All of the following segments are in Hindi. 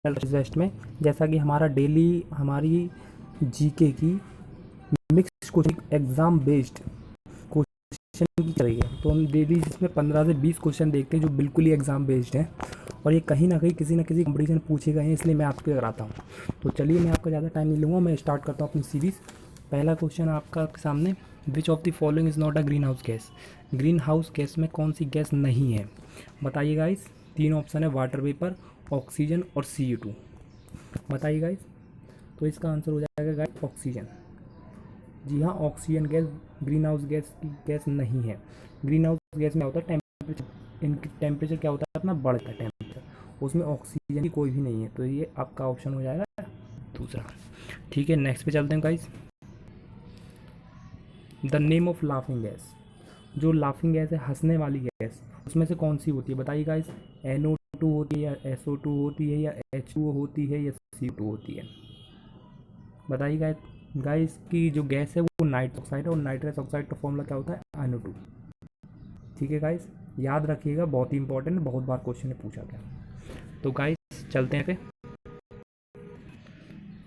वेस्ट में, जैसा कि हमारा डेली हमारी जीके की mix question exam based question की रही है, तो हम डेली इसमें 15 से 20 क्वेश्चन देखते हैं जो बिल्कुल ही एग्जाम बेस्ड हैं और ये कहीं ना कहीं किसी न किसी कंपटीशन पूछे गए हैं, इसलिए मैं आपको कराता हूँ। तो चलिए मैं आपका ज़्यादा टाइम नहीं लूँगा, मैं स्टार्ट करता हूँ अपनी सीरीज़। पहला क्वेश्चन आपका सामने, which of the following is not a green house gas. Greenhouse gas में कौन सी गैस नहीं है, बताइए गाइस। 3 ऑप्शन है, वाटर वेपर, ऑक्सीजन और CO2। बताइए गाइस। तो इसका आंसर हो जाएगा गाइस ऑक्सीजन। जी हाँ, oxygen gas greenhouse gas की गैस नहीं है। ग्रीन हाउस गैस में होता है टेम्परेचर, इनकी टेम्परेचर क्या होता है अपना, बढ़ता है टेम्परेचर, उसमें ऑक्सीजन की कोई भी नहीं है, तो ये आपका ऑप्शन हो जाएगा दूसरा। ठीक है, नेक्स्ट पे चलते हैं guys. The name of laughing gas, जो लाफिंग गैस है हंसने वाली गैस, उसमें से कौन सी होती है, बताइए गाइस। NO2 होती है या SO2 होती है या H2O होती है या CO2 होती है, बताइए गाइस। गाइस की जो गैस है वो नाइट्रस ऑक्साइड है और नाइट्रस ऑक्साइड का फॉर्मूला क्या होता है, NO2। ठीक है गाइस, याद रखिएगा, बहुत ही इंपॉर्टेंट, बहुत बार क्वेश्चन में पूछा गया। तो गाइस चलते हैं पे।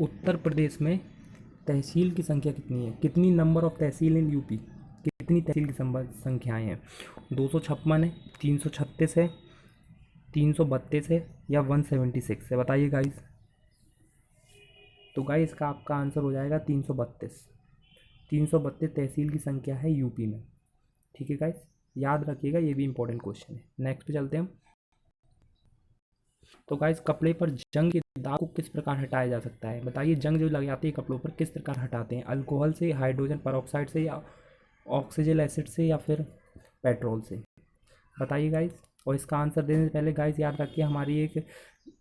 उत्तर प्रदेश में तहसील की संख्या कितनी है, कितनी number of tehsil in UP, कितनी तहसील की संख्याएं हैं। 256 है, 336 है, 332 है या 176 है, बताइए गाइस। तो गाइस का आपका आंसर हो जाएगा 332। 332 तहसील की संख्या है यूपी में। ठीक है गाइस, याद रखिएगा, ये भी इंपॉर्टेंट क्वेश्चन है। नेक्स्ट पे चलते हैं हम। तो गाइस कपड़े पर जंग के दाग को किस प्रकार हटाया जा सकता है, बताइए। जंग जो लग जाती है कपड़ों पर किस प्रकार हटाते हैं, अल्कोहल से, हाइड्रोजन परऑक्साइड से या ऑक्सीजन एसिड से या फिर पेट्रोल से, बताइए गाइस। और इसका आंसर देने से पहले गाइस याद रखिए,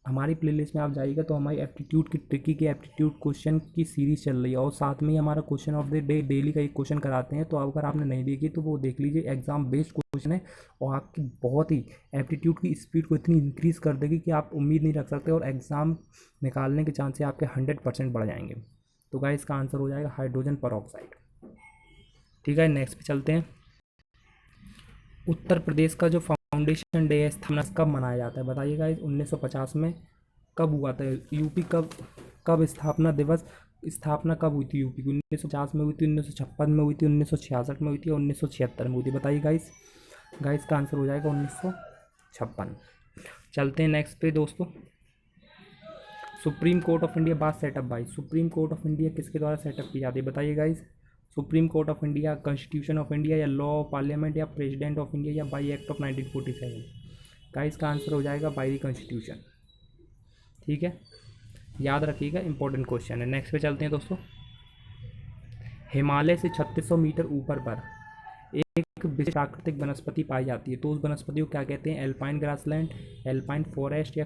हमारी प्लेलिस्ट में आप जाइएगा तो हमारी एप्टीट्यूड की ट्रिकी की एप्टीट्यूड क्वेश्चन की सीरीज चल रही है और साथ में ही हमारा question of the day daily का एक क्वेश्चन कराते हैं, तो अगर आपने नहीं देखी तो वो देख लीजिए। एग्जाम बेस्ड क्वेश्चन है और आपकी बहुत ही एप्टीट्यूड की स्पीड को इतनी इंक्रीज़ कर देगी कि आप उम्मीद नहीं रख सकते और एग्ज़ाम निकालने के चांसेस आपके 100% बढ़ जाएंगे। तो गाइस इसका आंसर हो जाएगा हाइड्रोजन परऑक्साइड। ठीक है, नेक्स्ट पे चलते हैं। उत्तर प्रदेश का जो फाउंडेशन डे है, स्थापना कब मनाया जाता है, बताइए गाइस। 1950 में कब हुआ था, यूपी कब स्थापना कब हुई थी यूपी की। 1950 में हुई थी, 1956 में हुई थी, 1966 में हुई थी और 1976 में हुई थी, बताइए गाइस। गाइस का आंसर हो जाएगा 1956। चलते हैं नेक्स्ट पे दोस्तों। सुप्रीम कोर्ट ऑफ इंडिया बाद set up by, supreme court of India किसके द्वारा सेटअप की जाती है, बताइए guys. Supreme court of India, constitution of India या लॉ ऑफ पार्लियामेंट या प्रेसिडेंट ऑफ इंडिया या बाई एक्ट ऑफ 1947। गाइस का आंसर हो जाएगा बाई द कॉन्स्टिट्यूशन। ठीक है, याद रखिएगा, इंपॉर्टेंट क्वेश्चन है। नेक्स्ट पे चलते हैं दोस्तों। हिमालय से 3600 मीटर ऊपर पर एक विशिष्ट प्राकृतिक वनस्पति पाई जाती है, तो उस वनस्पति को क्या कहते हैं, एल्पाइन ग्रासलैंड, एल्पाइन फॉरेस्ट या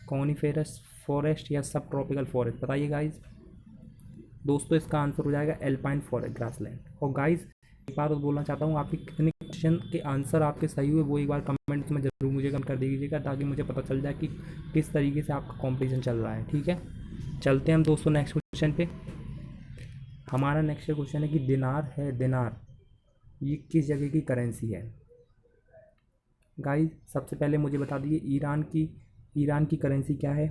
कॉनिफेरस फॉरेस्ट या सब ट्रॉपिकल फॉरेस्ट, बताइए गाइस। दोस्तों इसका आंसर हो जाएगा एल्पाइन फॉरेस्ट ग्रासलैंड। और गाइस एक बार और बोलना चाहता हूँ, आपके कितने क्वेश्चन के आंसर आपके सही हुए वो एक बार कमेंट्स में जरूर मुझे कमेंट कर दीजिएगा, ताकि मुझे पता चल जाए कि किस तरीके से आपका कॉम्पिटिशन चल रहा है। ठीक है, चलते हैं हम दोस्तों नेक्स्ट क्वेश्चन पे। हमारा नेक्स्ट क्वेश्चन है कि दिनार है, दिनार ये किस जगह की करेंसी है। गाइस सबसे पहले मुझे बता दीजिए, ईरान की करेंसी क्या है।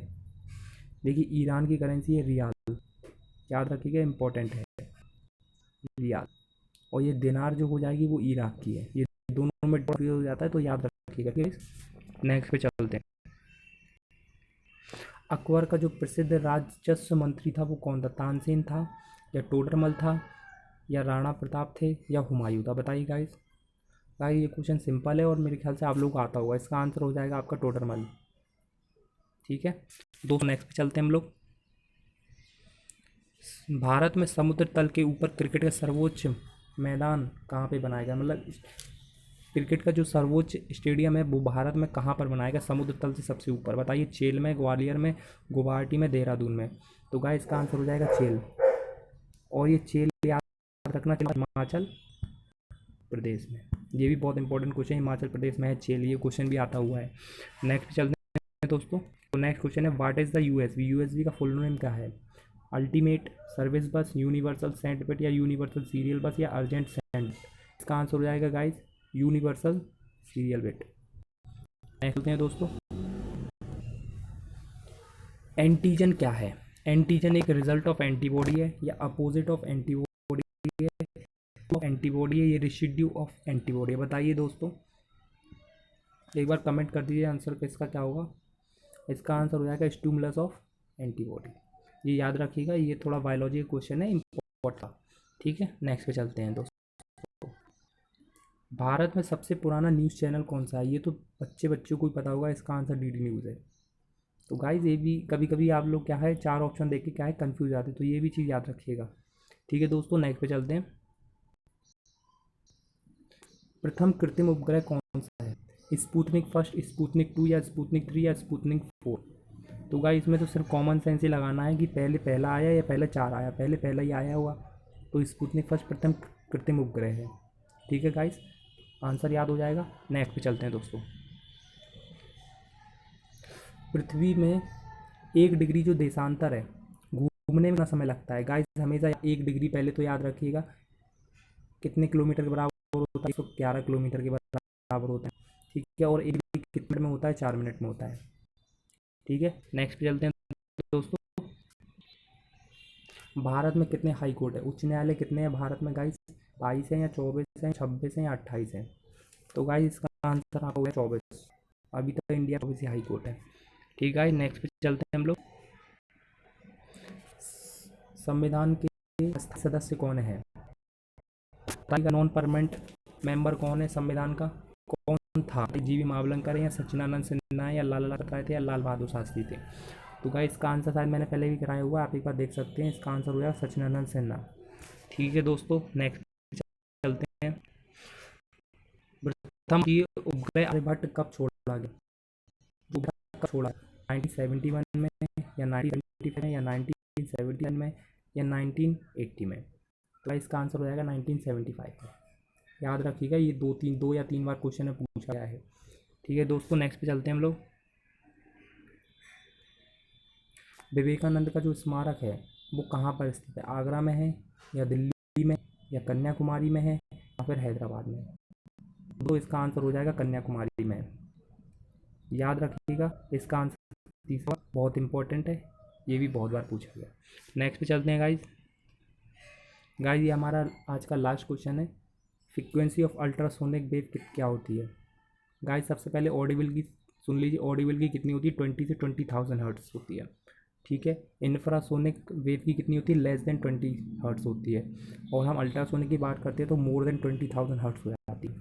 देखिए ईरान की करेंसी है रियाल, याद रखिएगा, इंपॉर्टेंट है रियाल। और ये दिनार जो हो जाएगी वो इराक की है, ये दोनों में डिफरेंस हो जाता है, तो याद रखिएगा। नेक्स्ट पे चलते हैं। अकबर का जो प्रसिद्ध राजस्व मंत्री था वो कौन था, तानसेन था या टोडरमल था या राणा प्रताप थे या हुमायूं था, बताइए गाइस। गाइस ये क्वेश्चन सिंपल है और मेरे ख्याल से आप लोग को आता होगा, इसका आंसर हो जाएगा आपका टोडरमल। ठीक है दोस्तों, नेक्स्ट पे चलते हैं हम लोग। भारत में समुद्र तल के ऊपर क्रिकेट का सर्वोच्च मैदान कहाँ पे बनाया गया, मतलब क्रिकेट का जो सर्वोच्च स्टेडियम है वो भारत में कहाँ पर बनाया गया समुद्र तल से सबसे ऊपर, बताइए। चेल में, ग्वालियर में, गुवाहाटी में, देहरादून में। तो गाइस इसका आंसर हो जाएगा चेल। और ये चेल याद रखना, हिमाचल प्रदेश में। ये भी बहुत इंपॉर्टेंट क्वेश्चन, हिमाचल प्रदेश में है चेल, ये क्वेश्चन भी आता हुआ है। नेक्स्ट चलते हैं दोस्तों। तो नेक्स्ट क्वेश्चन है, what is the USB, USB का फुल नेम क्या है। अल्टीमेट सर्विस बस, यूनिवर्सल सेंड बिट या यूनिवर्सल सीरियल बस या अर्जेंट सेंड। इसका आंसर हो जाएगा guys universal serial bit. Next चलते हैं दोस्तों। एंटीजन क्या है? एंटीजन एक रिजल्ट ऑफ एंटीबॉडी है या अपोजिट ऑफ एंटीबॉडी है, तो एंटीबॉडी है, ये रेसिड्यू ऑफ एंटीबॉडी है। बताइए दोस्तों, एक बार कमेंट कर दीजिए आंसर का इसका क्या होगा। इसका आंसर हो जाएगा स्टिमुलस ऑफ एंटीबॉडी। ये याद रखिएगा, ये थोड़ा बायोलॉजी का क्वेश्चन है, इम्पोर्टेंट। ठीक है, नेक्स्ट पे चलते हैं दोस्तों। भारत में सबसे पुराना न्यूज़ चैनल कौन सा है? ये तो बच्चों को ही पता होगा, इसका आंसर डीडी न्यूज़ है। तो गाइज ये भी कभी कभी आप लोग क्या है 4 ऑप्शन देख के क्या है कंफ्यूज आते, तो ये भी चीज़ याद रखिएगा। ठीक है दोस्तों, नेक्स्ट पे चलते हैं। प्रथम कृत्रिम उपग्रह कौन सा है? स्पुतनिक फर्स्ट, स्पुतनिक 2 या स्पुतनिक 3 या स्पुतनिक 4? तो गाइस इसमें तो सिर्फ कॉमन सेंस ही लगाना है कि पहले पहला आया या पहले 4 आया। पहले पहला ही आया हुआ, तो स्पुतनिक फर्स्ट प्रथम कृत्रिम उपग्रह है। ठीक है गाइस, आंसर याद हो जाएगा। नेक्स्ट पे चलते हैं दोस्तों। पृथ्वी में 1 डिग्री जो देशांतर है, घूमने में कितना समय लगता है? गाइस हमेशा 1 डिग्री पहले तो याद रखिएगा कितने किलोमीटर के बराबर होता है? 111 किलोमीटर के बराबर होता है। ठीक है, और 1 डिग्री कितने मिनट में होता है? 4 मिनट में होता है। ठीक है, नेक्स्ट पे चलते हैं दोस्तों। भारत में कितने हाई कोर्ट है? उच्च न्यायालय कितने हैं भारत में गाइस? 22 है या 24 है, 26 है या 28 है? तो गाइस इसका आंसर आपको होगा 24। अभी तक इंडिया 24 हाई कोर्ट है। ठीक है, नेक्स्ट पे चलते हैं हम लोग। संविधान के सदस्य कौन है? नॉन परमानेंट मेंबर कौन है संविधान का? कौन था? जीवी मावलंकर या सच्चिदानंद सिन्हा या लाला लाजपत राय थे या लाल बहादुर शास्त्री थे? तो गाइस इसका आंसर शायद मैंने पहले भी कराया हुआ, आप एक बार देख सकते हैं। इसका आंसर हो जाएगा सच्चिदानंद सिन्हा। ठीक है दोस्तों, नेक्स्ट चलते हैं। प्रथम उपग्रह आर्यभट्ट कब छोड़ा गया? कब छोड़ा? 1971 में या 1975 में या 1971 में या 1980 में? तो इसका आंसर हो जाएगा 1975 में। याद रखिएगा, ये 2 या 3 बार क्वेश्चन में पूछा गया है। ठीक है दोस्तों, नेक्स्ट पे चलते हैं हम लोग। विवेकानंद का जो स्मारक है वो कहाँ पर स्थित है? आगरा में है या दिल्ली में या कन्याकुमारी में है या फिर हैदराबाद में? तो इसका आंसर हो जाएगा कन्याकुमारी में। याद रखिएगा, इसका आंसर तीसरा बहुत इंपॉर्टेंट है, ये भी बहुत बार पूछा गया। नेक्स्ट पे चलते हैं गाइज। ये हमारा आज का लास्ट क्वेश्चन है। फ्रीक्वेंसी ऑफ अल्ट्रासोनिक वेव क्या होती है? गाइज सबसे पहले ऑडिबल की सुन लीजिए, ऑडिबल की कितनी होती है? 20 से 20,000 हर्ट्ज होती है। ठीक है, इंफ्रासोनिक वेव की कितनी होती है? लेस देन 20 हर्ट्ज होती है। और हम अल्ट्रासोनिक की बात करते हैं तो मोर देन 20,000 हर्ट्ज हो जाती है।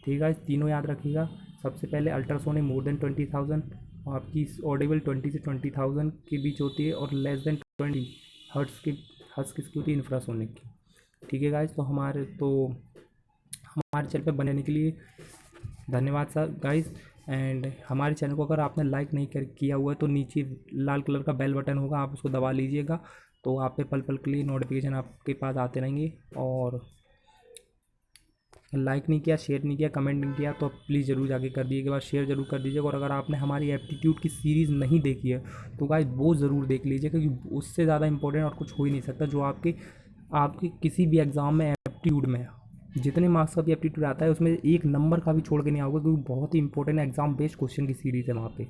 ठीक है, तीनों याद रखिएगा। सबसे पहले अल्ट्रासोनिक मोर देन 20,000, और आपकी ऑडिबल 20 से 20,000 के बीच होती है, और लेस देन 20 हर्ट्ज किसकी होती है? इंफ्रासोनिक की। ठीक है गाइज, तो हमारे चैनल पे बने रहने के लिए धन्यवाद सर गाइज। एंड हमारे चैनल को अगर आपने लाइक नहीं किया हुआ है तो नीचे लाल कलर का बेल बटन होगा, आप उसको दबा लीजिएगा, तो आप पे पल पल के लिए नोटिफिकेशन आपके पास आते रहेंगे। और लाइक नहीं किया, शेयर नहीं किया, कमेंट नहीं किया तो प्लीज़ ज़रूर जाके कर दीजिएगा, शेयर ज़रूर कर दीजिएगा। और अगर आपने हमारी एप्टीट्यूड की सीरीज़ नहीं देखी है तो गाइस वो ज़रूर देख लीजिए, क्योंकि उससे ज़्यादा इंपॉर्टेंट और कुछ हो ही नहीं सकता। जो आपके किसी भी एग्ज़ाम में एप्टीट्यूड में जितने मार्क्स का भी एप्टीट्यूड आता है उसमें 1 नंबर का भी छोड़ के नहीं आओगे, क्योंकि बहुत ही इंपॉर्टेंट एग्जाम बेस्ड क्वेश्चन की सीरीज़ है वहाँ पे।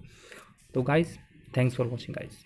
तो guys thanks for watching guys.